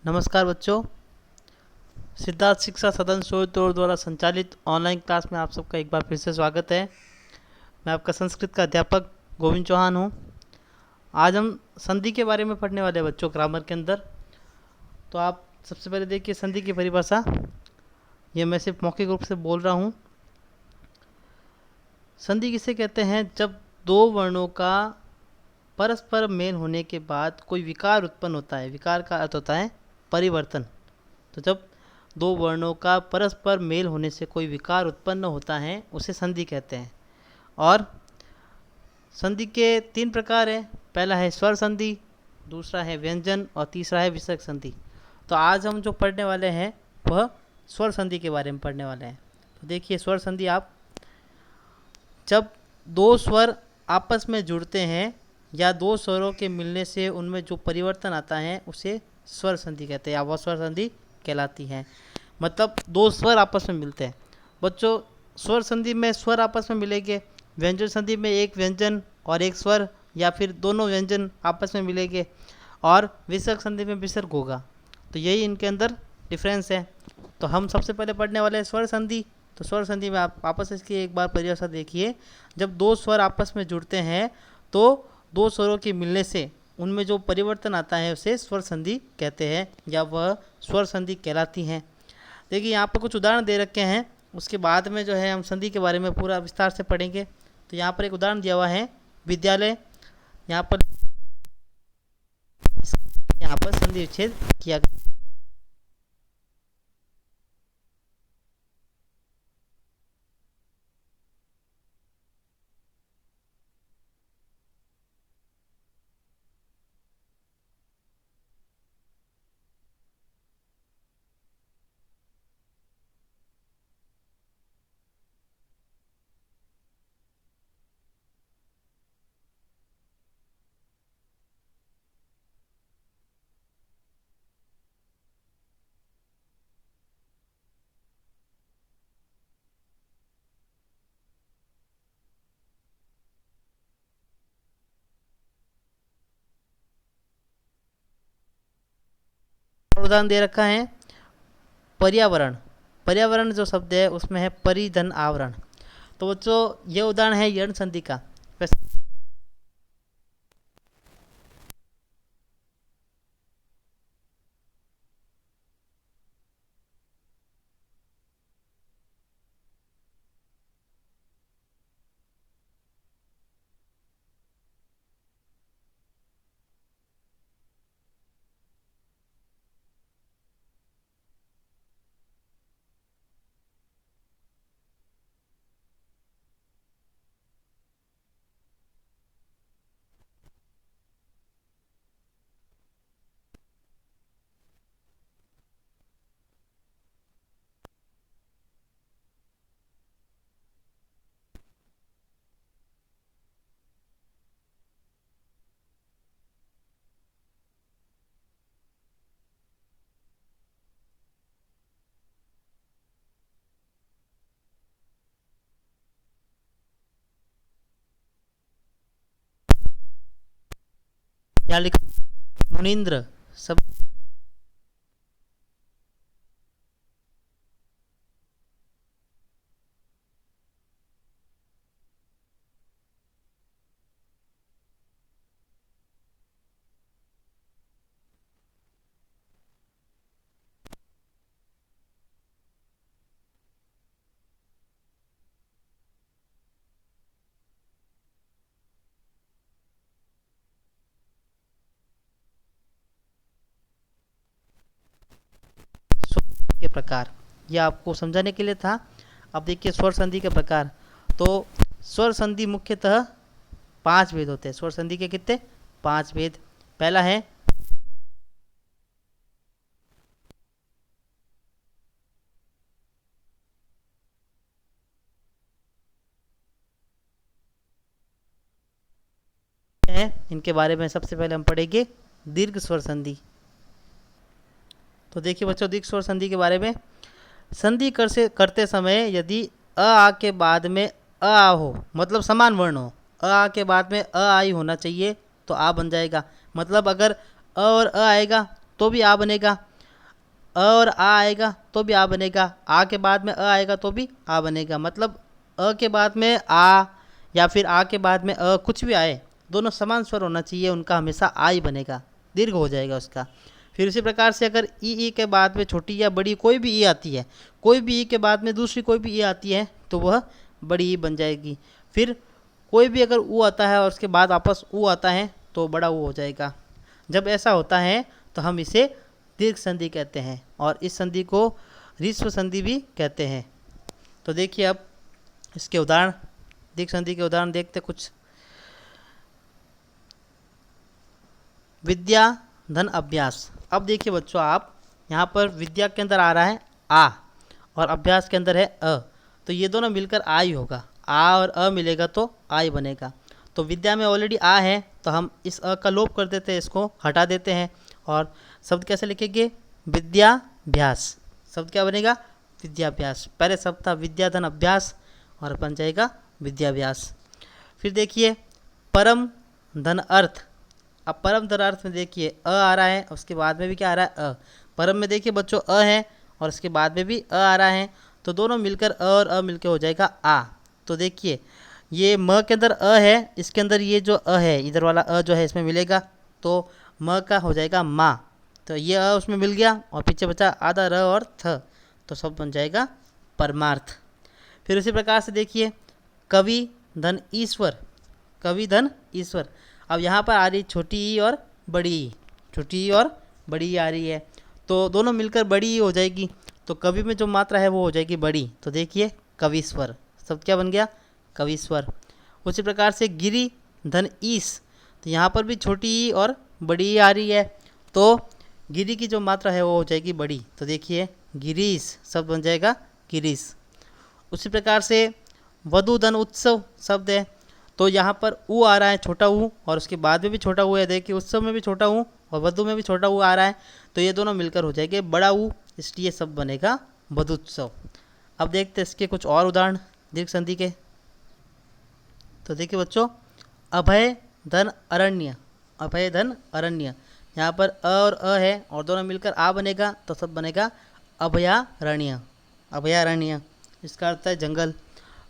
नमस्कार बच्चों। सिद्धार्थ शिक्षा सदन सोयतोड़ द्वारा संचालित ऑनलाइन क्लास में आप सबका एक बार फिर से स्वागत है। मैं आपका संस्कृत का अध्यापक गोविंद चौहान हूँ। आज हम संधि के बारे में पढ़ने वाले हैं बच्चों, ग्रामर के अंदर। तो आप सबसे पहले देखिए संधि की परिभाषा। ये मैं सिर्फ मौखिक रूप से बोल रहा हूँ। संधि किसे कहते हैं? जब दो वर्णों का परस्पर मेल होने के बाद कोई विकार उत्पन्न होता है। विकार का अर्थ होता है परिवर्तन। तो जब दो वर्णों का परस्पर मेल होने से कोई विकार उत्पन्न होता है उसे संधि कहते हैं। और संधि के तीन प्रकार हैं। पहला है स्वर संधि, दूसरा है व्यंजन और तीसरा है विसर्ग संधि। तो आज हम जो पढ़ने वाले हैं वह स्वर संधि के बारे में पढ़ने वाले हैं। तो देखिए स्वर संधि, आप जब दो स्वर आपस में जुड़ते हैं या दो स्वरों के मिलने से उनमें जो परिवर्तन आता है उसे स्वर संधि कहते हैं या वह स्वर संधि कहलाती है। मतलब दो स्वर आपस में मिलते हैं बच्चों। स्वर संधि में स्वर आपस में मिलेंगे, व्यंजन संधि में एक व्यंजन और एक स्वर या फिर दोनों व्यंजन आपस में मिलेंगे, और विसर्ग संधि में विसर्ग होगा। तो यही इनके अंदर डिफरेंस है। तो हम सबसे पहले पढ़ने वाले हैं स्वर संधि। तो स्वर संधि में आप वापस इसकी एक बार परिभाषा देखिए। जब दो स्वर आपस में जुड़ते हैं तो दो स्वरों के मिलने से उनमें जो परिवर्तन आता है उसे स्वर संधि कहते हैं या वह स्वर संधि कहलाती हैं। देखिए यहाँ पर कुछ उदाहरण दे रखे हैं, उसके बाद में जो है हम संधि के बारे में पूरा विस्तार से पढ़ेंगे। तो यहाँ पर एक उदाहरण दिया हुआ है विद्यालय। यहाँ पर संधि विच्छेद किया गया। उदाहरण दे रखा है पर्यावरण। पर्यावरण जो शब्द है उसमें है परिधन आवरण। तो बच्चों ये उदाहरण है यण संधि का। यहाँ लिखा मुनीन्द्र सब स्वर के प्रकार, यह आपको समझाने के लिए था। अब देखिए स्वर संधि के प्रकार। तो स्वर संधि मुख्यतः पांच भेद होते हैं। स्वर संधि के कितने? पांच भेद। पहला है इनके बारे में सबसे पहले हम पढ़ेंगे दीर्घ स्वर संधि। तो देखिए बच्चों दीर्घ स्वर संधि के बारे में। संधि करते समय यदि अ आ के बाद में अ आ हो, मतलब समान वर्ण हो, अ आ के बाद में अ आई होना चाहिए तो आ बन जाएगा। मतलब अगर अ और अ आएगा तो भी आ बनेगा, और आ आएगा तो भी आ बनेगा, आ के बाद में अ आएगा तो भी आ बनेगा। मतलब अ के बाद में आ या फिर आ के बाद में अ कुछ भी आए, दोनों समान स्वर होना चाहिए, उनका हमेशा आ ही बनेगा, दीर्घ हो जाएगा उसका। फिर उसी प्रकार से अगर ई के बाद में छोटी या बड़ी कोई भी ई आती है, कोई भी ई के बाद में दूसरी कोई भी ई आती है तो वह बड़ी ई बन जाएगी। फिर कोई भी अगर ऊ आता है और उसके बाद वापस ऊ आता है तो बड़ा ऊ हो जाएगा। जब ऐसा होता है तो हम इसे दीर्घ संधि कहते हैं और इस संधि को ह्रस्व संधि भी कहते हैं। तो देखिए अब इसके उदाहरण, दीर्घ संधि के उदाहरण देखते कुछ। विद्या धन अभ्यास। अब देखिए बच्चों, आप यहाँ पर विद्या के अंदर आ रहा है आ और अभ्यास के अंदर है अ, तो ये दोनों मिलकर आ ही होगा, आ और अ मिलेगा तो आ ही बनेगा। तो विद्या में ऑलरेडी आ है तो हम इस अ का लोप कर देते हैं, इसको हटा देते हैं और शब्द कैसे लिखेंगे, विद्याभ्यास। शब्द क्या बनेगा, विद्याभ्यास। पहले शब्द था विद्या धन अभ्यास और बन जाएगा विद्याभ्यास। फिर देखिए परम धन अर्थ। अब परम धन अर्थ में देखिए अ आ रहा है, उसके बाद में भी क्या आ रहा है, अ। परम में देखिए बच्चों अ है और उसके बाद में भी अ आ रहा है, तो दोनों मिलकर अ और अ मिलकर हो जाएगा आ। तो देखिए ये म के अंदर अ है, इसके अंदर ये जो अ है इधर वाला अ जो है इसमें मिलेगा तो म का हो जाएगा माँ। तो ये अ उसमें मिल गया और पीछे बचा आधा र और थ, तो सब बन जाएगा परमार्थ। फिर उसी प्रकार से देखिए कवि धन ईश्वर। कवि धन ईश्वर। अब यहाँ पर आ रही छोटी ई और बड़ी ई, छोटी ई और बड़ी ई आ रही है तो दोनों मिलकर बड़ी ई हो जाएगी। तो कवि में जो मात्रा है वो हो जाएगी बड़ी, तो देखिए कविश्वर। शब्द क्या बन गया, कविश्वर। उसी प्रकार से गिरी धन ईस। तो यहाँ पर भी छोटी ई और बड़ी ई आ रही है तो गिरी की जो मात्रा है वो हो जाएगी बड़ी, तो देखिए गिरीश। शब्द बन जाएगा गिरीश। उसी प्रकार से वधु धन उत्सव शब्द है तो यहाँ पर ऊ आ रहा है छोटा ऊ और उसके बाद में भी छोटा ऊ है। देखिए उत्सव में भी छोटा ऊ और वधु में भी छोटा ऊ आ रहा है तो ये दोनों मिलकर हो जाएंगे बड़ा ऊ, इसलिए सब बनेगा वधुत्सव। अब देखते हैं इसके कुछ और उदाहरण दीर्घ संधि के। तो देखिए बच्चों अभय धन अरण्य। अभय धन अरण्य, यहाँ पर अ और अ है और दोनों मिलकर आ बनेगा तो सब बनेगा अभयारण्य। अभयारण्य इसका अर्थ है जंगल।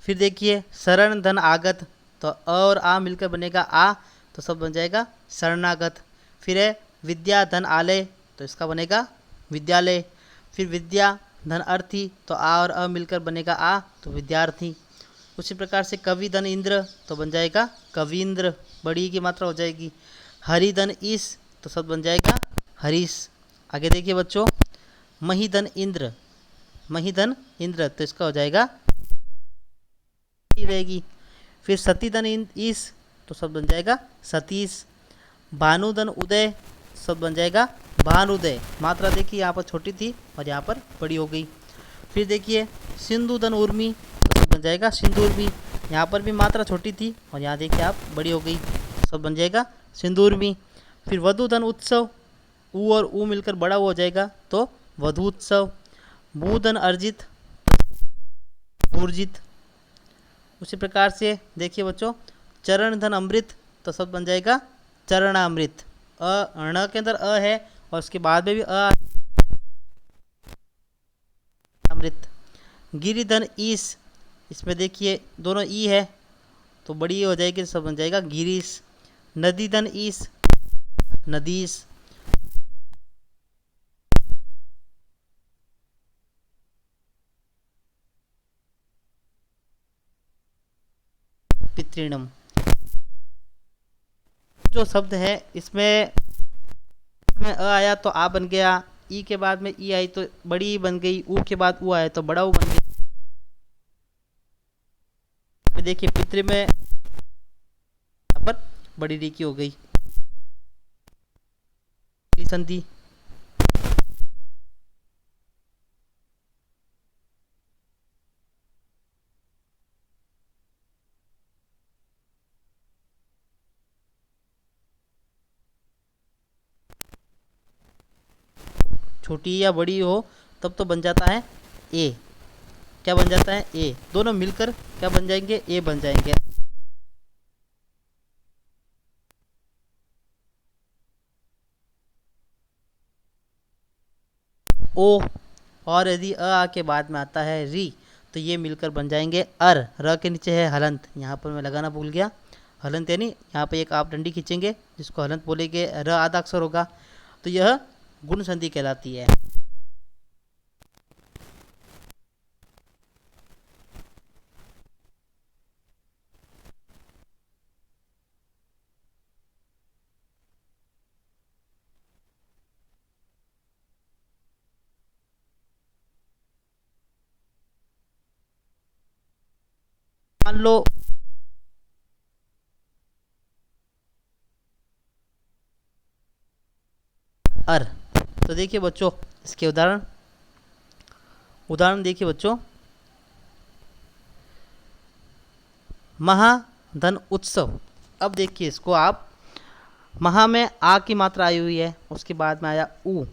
फिर देखिए शरण धन आगत। तो अ और आ मिलकर बनेगा आ, तो सब बन जाएगा शरणागत। फिर है विद्या धन आलय, तो इसका बनेगा विद्यालय। फिर विद्या धन अर्थी, तो आ और अ मिलकर बनेगा आ, तो विद्यार्थी। उसी प्रकार से कवि धन इंद्र, तो बन जाएगा कवींद्र, बड़ी की मात्रा हो जाएगी। हरि धन ईश, तो सब बन जाएगा हरीश। आगे देखिए बच्चों महिधन इंद्र। महिधन इंद्र, तो इसका हो जाएगा रहेगी। फिर सतीधन ईश, तो सब बन जाएगा सतीश। भानुधन उदय, सब बन जाएगा भानुदय। मात्रा देखिए यहाँ पर छोटी थी और यहाँ पर बड़ी हो गई। फिर देखिए सिंधुधन उर्मी, तो सब बन जाएगा सिंदूर्मी। यहाँ पर भी मात्रा छोटी थी और यहाँ देखिए आप बड़ी हो गई, सब बन जाएगा सिंदूर्मी। फिर वधुधन उत्सव, ऊ और ऊ मिलकर बड़ा हो जाएगा तो वधूत्सव। भूधन अर्जित, भूर्जित। उसी प्रकार से देखिए बच्चों चरण धन अमृत, तो सब बन जाएगा चरणामृत। अ के अंदर अ है और उसके बाद में भी अमृत। गिरिधन ईश, इसमें देखिए दोनों ई है तो बड़ी हो जाएगी, तो सब बन जाएगा गिरीश। नदीधन ईश, नदीश। पितृणम। जो शब्द है इसमें में अ आया तो आ बन गया, ई के बाद में ई आई तो बड़ी ई बन गई, ऊ के बाद ऊ आया तो बड़ा ऊ बन गई। देखिए पितृ में यहाँ पर बड़ी री की हो गई संधि। छोटी या बड़ी हो तब तो बन जाता है ए। क्या बन जाता है, ए। दोनों मिलकर क्या बन जाएंगे, ए बन जाएंगे। ओ, और यदि अ के बाद में आता है री तो ये मिलकर बन जाएंगे अर। र के नीचे है हलंत, यहाँ पर मैं लगाना भूल गया। हलंत यानी यहाँ पे एक आप डंडी खींचेंगे जिसको हलंत बोलेंगे, र आधा अक्षर होगा, तो यह गुण संधि कहलाती है। मान लो अर, तो देखिए बच्चों इसके उदाहरण उदाहरण देखिए बच्चों, महाधन उत्सव। अब देखिए इसको आप, महा में आ की मात्रा आई हुई है, उसके बाद में आया ऊ,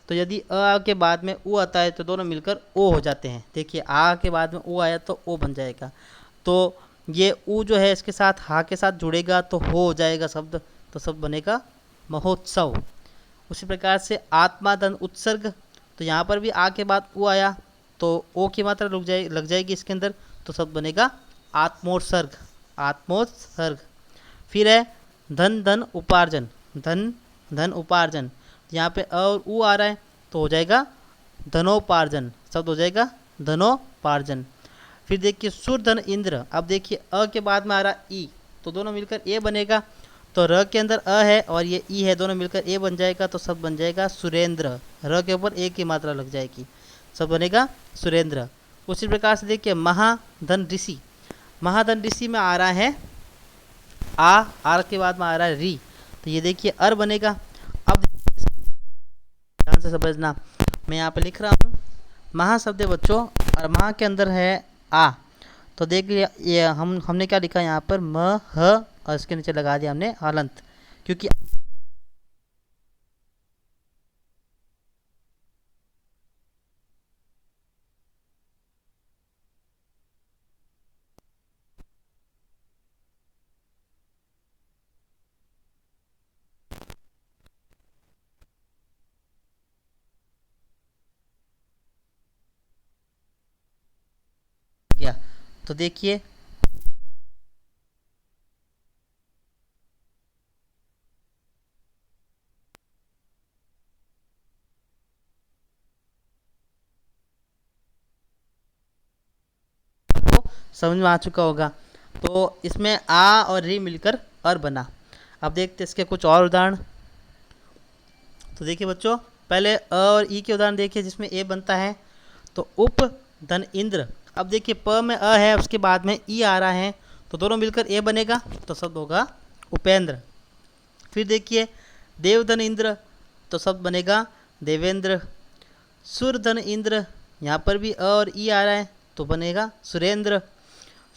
तो यदि अ के बाद में ऊ आता है तो दोनों मिलकर ओ हो जाते हैं। देखिए आ के बाद में ऊ आया तो ओ बन जाएगा, तो ये ऊ जो है इसके साथ हा के साथ जुड़ेगा तो हो जाएगा शब्द, तो शब्द बनेगा महोत्सव। उसी प्रकार से आत्माधन उत्सर्ग, तो यहाँ पर भी आ के बाद ऊ आया तो ओ की मात्रा लग जाएगी इसके अंदर, तो शब्द बनेगा आत्मोत्सर्ग। आत्मोत्सर्ग। फिर है धन धन उपार्जन, धन धन उपार्जन, यहाँ पे अ और ऊ आ रहा है तो हो जाएगा धनोपार्जन, शब्द हो जाएगा धनोपार्जन। फिर देखिए सुर धन इंद्र, अब देखिए अ के बाद में आ रहा ई तो दोनों मिलकर ए बनेगा, तो र के अंदर अ है और ये ई है, दोनों मिलकर ए बन जाएगा, तो शब्द बन जाएगा सुरेंद्र। र के ऊपर ए की मात्रा लग जाएगी, शब्द बनेगा सुरेंद्र। उसी प्रकार से देखिए महाधन ऋषि, महाधन ऋषि में आ रहा है आ, आर के बाद में आ रहा है री, तो ये देखिए अर बनेगा। अब ध्यान से समझना, मैं यहाँ पे लिख रहा हूँ महा शब्द है बच्चों, और महा के अंदर है आ, तो देख लिया ये हमने क्या लिखा यहाँ पर म ह, और इसके नीचे लगा दिया हमने हलंत, क्योंकि गया, तो देखिए समझ में आ चुका होगा। तो इसमें आ और री मिलकर अर बना। अब देखते इसके कुछ और उदाहरण। तो देखिए बच्चों पहले अ और ई के उदाहरण देखिए जिसमें ए बनता है, तो उप धन इंद्र। अब देखिए प में अ है उसके बाद में ई आ रहा है तो दोनों मिलकर ए बनेगा, तो शब्द होगा उपेंद्र। फिर देखिए देवधन इंद्र, तो शब्द बनेगा देवेंद्र। सुरधन इंद्र, यहाँ पर भी अ और ई आ रहा है तो बनेगा सुरेंद्र।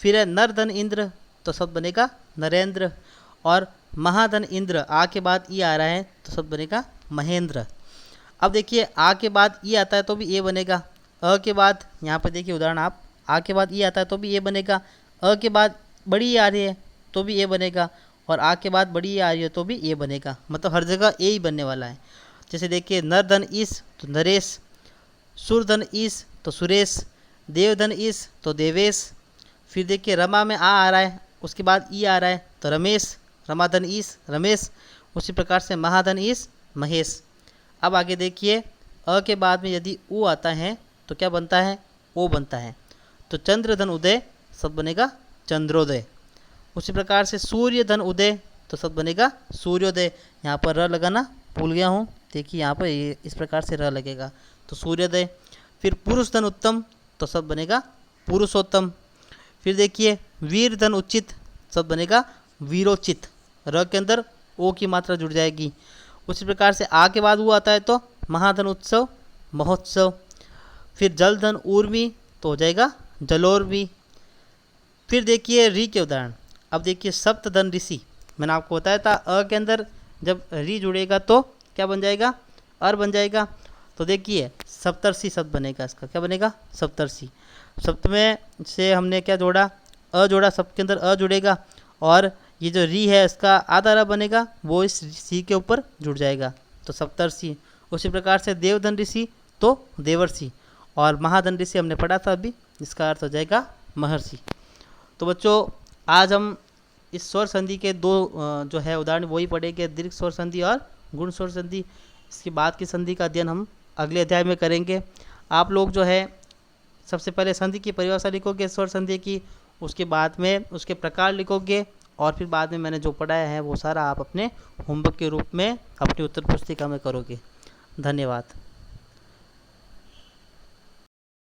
फिर है नरधन इंद्र, तो शब्द बनेगा नरेंद्र। और महाधन इंद्र, आ के बाद ई आ रहा है तो शब्द बनेगा महेंद्र। अब देखिए आ के बाद ई आता है तो भी ए बनेगा, अ के बाद यहाँ पर देखिए उदाहरण आप, आ के बाद ई आता है तो भी ए बनेगा, अ के बाद बड़ी ई आ रही है तो भी ए बनेगा, और आ के बाद बड़ी ई आ रही है तो भी ए बनेगा, मतलब हर जगह ए ही बनने वाला है। जैसे देखिए नरधन ईस तो नरेश, सुरधन ईस तो सुरेश, देवधन ईस तो देवेश। फिर देखिए रमा में आ रहा है उसके बाद ई आ रहा है तो रमेश, रमाधन ईस रमेश। उसी प्रकार से महाधन ईस महेश। अब आगे देखिए अ के बाद में यदि ऊ आता है तो क्या बनता है, ओ बनता है, तो चंद्रधन उदय सब बनेगा चंद्रोदय। उसी प्रकार से सूर्य धन उदय तो सब बनेगा सूर्योदय। यहाँ पर र लगाना भूल गया हूँ, देखिए यहाँ पर ये इस प्रकार से र लगेगा तो सूर्योदय। फिर पुरुष धन उत्तम तो सब बनेगा पुरुषोत्तम। फिर देखिए वीर धन उचित सब बनेगा वीरोचित, र के अंदर ओ की मात्रा जुड़ जाएगी। उसी प्रकार से आ के बाद वो आता है तो महाधन उत्सव महोत्सव। फिर जल धन ऊर्मी तो हो जाएगा जलोर्मी। फिर देखिए री के उदाहरण। अब देखिए सप्त धन ऋषि, मैंने आपको बताया था अ के अंदर जब री जुड़ेगा तो क्या बन जाएगा, अर बन जाएगा। तो देखिए सप्तर्षि शब्द बनेगा, इसका क्या बनेगा सप्तर्षि। सप्तमें से हमने क्या जोड़ा, अ जोड़ा, सप्त के अंदर अ जुड़ेगा, और ये जो री है इसका आधा र बनेगा वो इस सी के ऊपर जुड़ जाएगा तो सप्तर्षि। उसी प्रकार से देवधन ऋषि तो देवर्षि, और महादंडी हमने पढ़ा था अभी, इसका अर्थ हो जाएगा महर्षि। तो बच्चों आज हम इस स्वर संधि के दो जो है उदाहरण वही पढ़ेंगे, दीर्घ स्वर संधि और गुण स्वर संधि। इसके बाद की संधि का अध्ययन हम अगले अध्याय में करेंगे। आप लोग जो है सबसे पहले संधि की परिभाषा लिखोगे स्वर संधि की, उसके बाद में उसके प्रकार लिखोगे, और फिर बाद में मैंने जो पढ़ाया है वो सारा आप अपने होमवर्क के रूप में अपनी उत्तर पुस्तिका में करोगे। धन्यवाद।